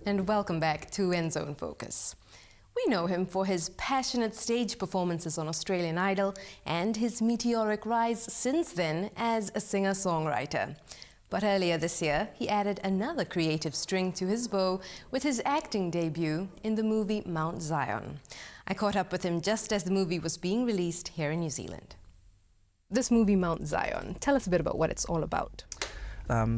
And welcome back to End Zone Focus. We know him for his passionate stage performances on Australian Idol and his meteoric rise since then as a singer-songwriter. But earlier this year, he added another creative string to his bow with his acting debut in the movie Mount Zion. I caught up with him just as the movie was being released here in New Zealand. This movie, Mount Zion, tell us a bit about what it's all about.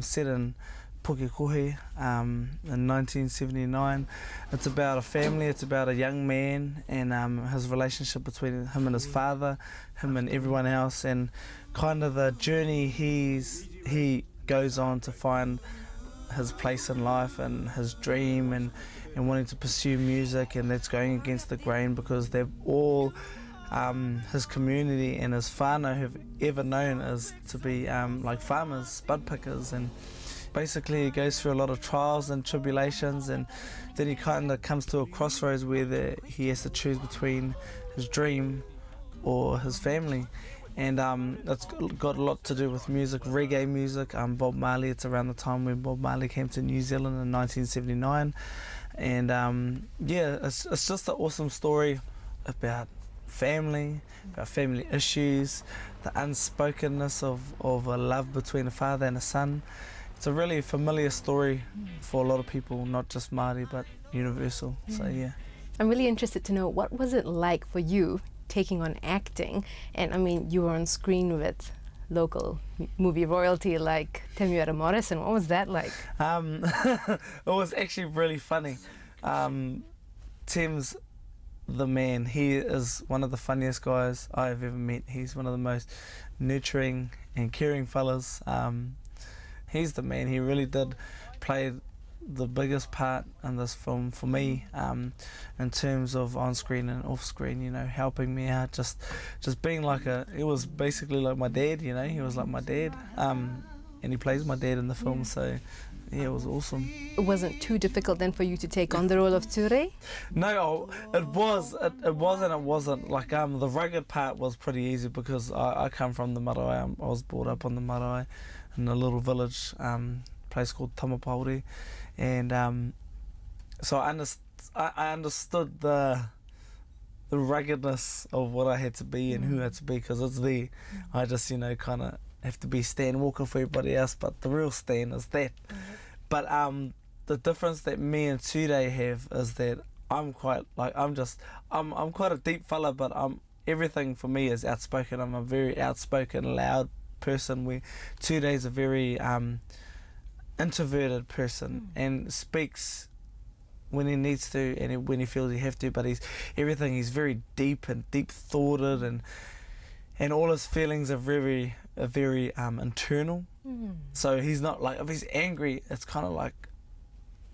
Set in Pukekohe in 1979. It's about a family, it's about a young man and his relationship between him and his father, him and everyone else, and kind of the journey he goes on to find his place in life and his dream and wanting to pursue music, and that's going against the grain because they've all his community and his whānau have ever known is to be like farmers, spud pickers, and basically he goes through a lot of trials and tribulations, and then he kind of comes to a crossroads where he has to choose between his dream or his family. And it's got a lot to do with music, reggae music. Bob Marley, it's around the time when Bob Marley came to New Zealand in 1979. And yeah, it's just an awesome story about family, about family issues, the unspokenness of a love between a father and a son. It's a really familiar story for a lot of people, not just Māori, but universal. So yeah. I'm really interested to know, what was it like for you taking on acting? And I mean, you were on screen with local movie royalty like Temuera Morrison. What was that like? It was actually really funny. Tim's the man. He is one of the funniest guys I've ever met. He's one of the most nurturing and caring fellas. He's the man. He really did play the biggest part in this film for me, in terms of on screen and off screen, you know, helping me out, just being like it was basically like my dad, you know. He was like my dad, and he plays my dad in the film, so yeah, it was awesome. It wasn't too difficult then for you to take on the role of Ture? No, it was and it wasn't. Like the rugged part was pretty easy because I come from the marae. I was brought up on the marae in a little village, place called Tamapauri, and so I understood the ruggedness of what I had to be and who I had to be, because it's there. I just, you know, kind of have to be Stan Walker for everybody else, but the real Stan is that. But the difference that me and Ture have is that I'm quite like I'm quite a deep fella, but everything for me is outspoken. I'm a very outspoken, loud person, where Ture's a very introverted person and speaks when he needs to and when he feels he have to, but he's very deep and deep thoughted, and all his feelings are very internal. So he's not like, if he's angry, it's kind of like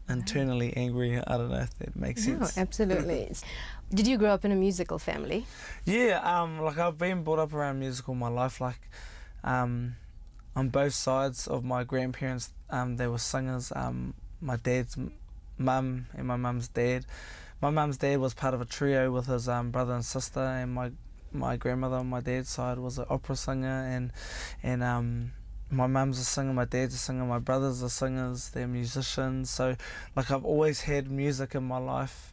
internally angry. I don't know if that makes sense. No, absolutely. Did you grow up in a musical family? Yeah, like I've been brought up around musical my life. Like on both sides of my grandparents, they were singers. My dad's mum and my mum's dad. My mum's dad was part of a trio with his brother and sister, and my grandmother on my dad's side was an opera singer, and my mum's a singer, my dad's a singer, my brothers are singers, they're musicians. So like I've always had music in my life.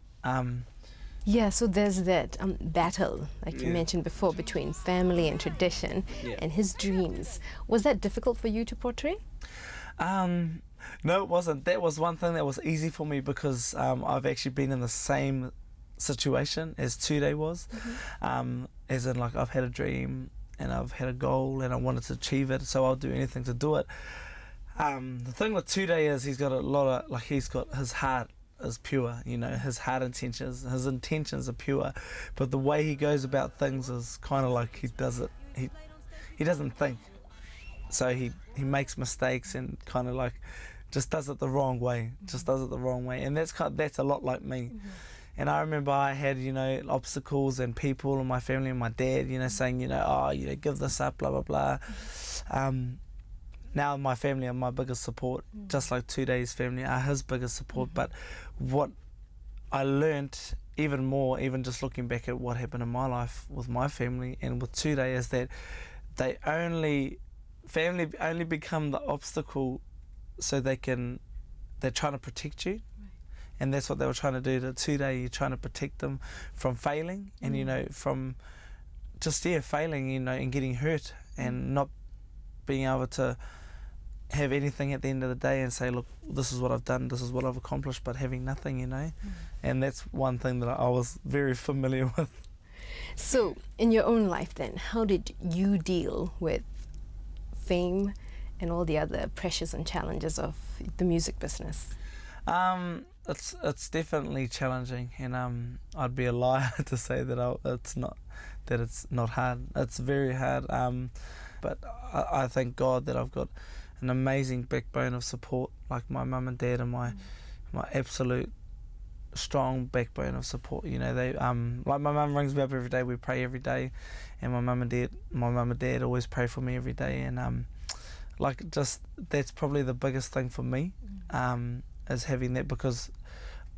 Yeah, so there's that battle, like you mentioned before, between family and tradition and his dreams. Was that difficult for you to portray? No, it wasn't. That was one thing that was easy for me, because I've actually been in the same situation as Ture was. As in, like, I've had a dream and I've had a goal and I wanted to achieve it, so I'll do anything to do it. The thing with Ture is he's got a lot of, like, he's got, his heart is pure, you know, his intentions are pure, but the way he goes about things is kind of like he doesn't think, so he makes mistakes and kind of like just does it the wrong way, and that's a lot like me. And I remember I had, you know, obstacles and people in my family and my dad, you know, saying, you know, oh, you know, give this up, blah, blah, blah. Now my family are my biggest support, just like Ture's family are his biggest support. But what I learnt even more, even just looking back at what happened in my life with my family and with Ture, is that family only become the obstacle so they're trying to protect you. And that's what they were trying to do today. You're trying to protect them from failing and, you know, from just, failing, you know, and getting hurt and not being able to have anything at the end of the day and say, look, this is what I've done, this is what I've accomplished, but having nothing, you know. And that's one thing that I was very familiar with. So, in your own life then, how did you deal with fame and all the other pressures and challenges of the music business? It's definitely challenging, and I'd be a liar to say that it's not hard. It's very hard, but I thank God that I've got an amazing backbone of support, like my mum and dad, and my absolute strong backbone of support. You know, they like my mum rings me up every day. We pray every day, and my mum and dad always pray for me every day, and like just that's probably the biggest thing for me. Is having that, because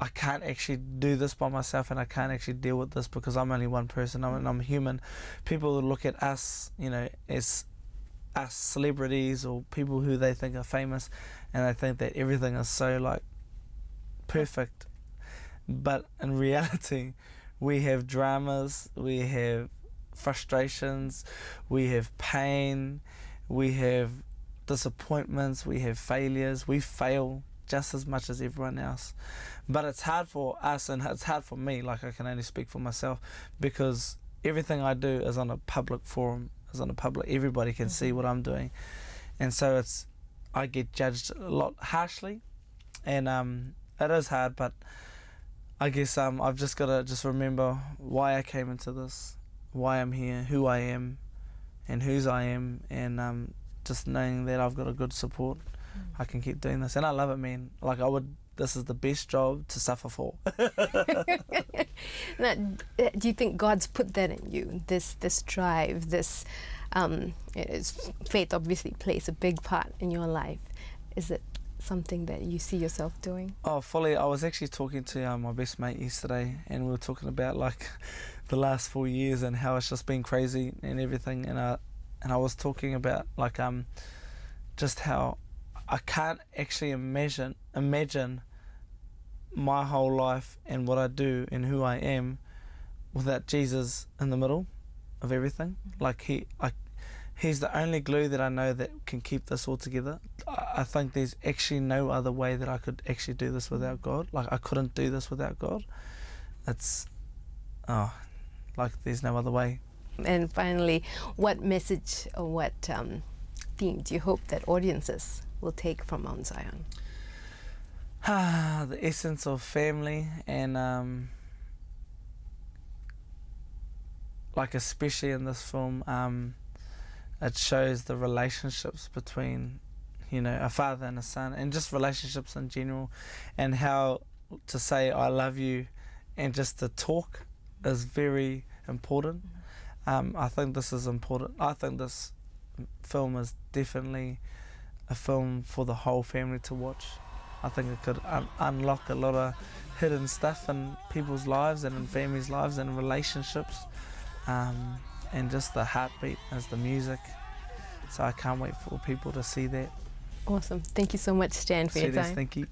I can't actually do this by myself, and I can't actually deal with this because I'm only one person. I'm human. People look at us, you know, as us celebrities or people who they think are famous, and they think that everything is so like perfect. But in reality, we have dramas, we have frustrations, we have pain, we have disappointments, we have failures. We fail just as much as everyone else, but it's hard for us, and it's hard for me, like I can only speak for myself, because everything I do is on a public forum, everybody can see what I'm doing, and so I get judged a lot harshly, and it is hard, but I guess I've just got to remember why I came into this, why I'm here, who I am and whose I am, and just knowing that I've got a good support, I can keep doing this, and I love it, man. Like this is the best job to suffer for. Now, do you think God's put that in you? This drive, faith obviously plays a big part in your life. Is it something that you see yourself doing? Oh, fully. I was actually talking to my best mate yesterday, and we were talking about like the last 4 years and how it's just been crazy and everything, and I was talking about like just how I can't actually imagine my whole life and what I do and who I am without Jesus in the middle of everything. Like he's the only glue that I know that can keep this all together. I think there's actually no other way that I could actually do this without God. Like I couldn't do this without God. Like there's no other way. And finally, what message or what theme do you hope that audiences will take from Mount Zion? The essence of family, and like especially in this film, it shows the relationships between, you know, a father and a son, and just relationships in general, and how to say I love you and just to talk is very important. I think this is important. I think this film is definitely a film for the whole family to watch. I think it could unlock a lot of hidden stuff in people's lives and in families' lives and relationships, and just the heartbeat as the music. So I can't wait for people to see that. Awesome. Thank you so much, Stan, for your time. Thank you.